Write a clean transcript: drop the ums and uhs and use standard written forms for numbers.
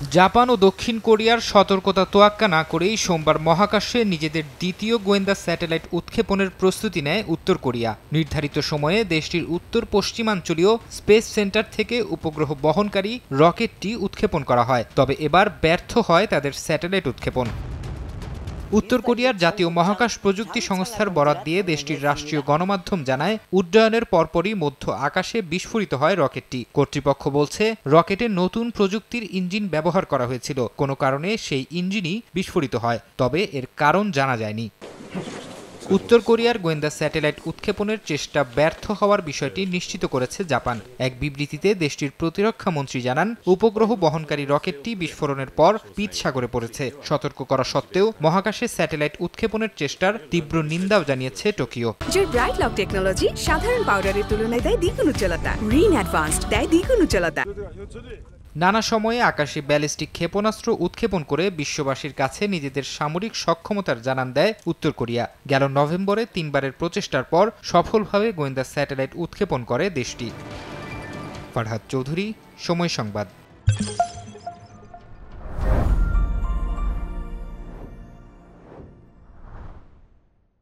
Japan ও দক্ষিণ কোরিয়ার সতর্কতা তোয়াক্কা না করেই সোমবার মহাকাশে নিজেদের দ্বিতীয় গোয়েন্দা স্যাটেলাইট উৎক্ষেপণের প্রস্তুতি নেয় উত্তর কোরিয়া। নির্ধারিত সময়ে দেশটির উত্তর পশ্চিমাঞ্চলীয় স্পেস সেন্টার থেকে উপগ্রহ বহনকারী রকেটটি উৎক্ষেপণ করা হয়, তবে এবার ব্যর্থ হয় তাদের স্যাটেলাইট উৎক্ষেপণ। উত্তর কোরিয়ার জাতীয় মহাকাশ প্রযুক্তি সংস্থার বরাত দিয়ে দেশটির রাষ্ট্রীয় গণমাধ্যম জানায়, উড্ডয়নের পরপরই মধ্য আকাশে বিস্ফোরিত হয় রকেটটি। কর্তৃপক্ষ বলছে, রকেটে নতুন প্রযুক্তির ইঞ্জিন ব্যবহার করা হয়েছিল, কোনো কারণে সেই ইঞ্জিনই বিস্ফোরিত হয়, তবে এর কারণ জানা যায়নি। উত্তর কোরিয়ার গোয়েন্দা স্যাটেলাইট উৎক্ষেপণের চেষ্টা ব্যর্থ হওয়ার বিষয়টি নিশ্চিত করেছে জাপান। এক বিবৃতিতে দেশটির প্রতিরক্ষা মন্ত্রী জানান, উপগ্রহ বহনকারী রকেটটি বিস্ফোরণের পর পিত সাগরে পড়েছে। সতর্ক করা সত্ত্বেও মহাকাশে স্যাটেলাইট উৎক্ষেপণের চেষ্টার তীব্র নিন্দাও জানিয়েছে টোকিও। ব্রাইট লক টেকনোলজি সাধারণ পাউডারের তুলনায় দেয় দ্বিগুণ উজ্জ্বলতা। রিন অ্যাডভান্সড দেয় দ্বিগুণ উজ্জ্বলতা। নানা সময়ে আকাশে ব্যালিস্টিক ক্ষেপণাস্ত্র উৎক্ষেপণ করে বিশ্ববাসীর কাছে নিজেদের সামরিক সক্ষমতার জানান দেয় উত্তর কোরিয়া। গেল নভেম্বরে 3বারের প্রচেষ্টার পর সফলভাবে গোয়েন্দা স্যাটেলাইট উৎক্ষেপণ করে দেশটি। ফারহাদ চৌধুরী, সময় সংবাদ।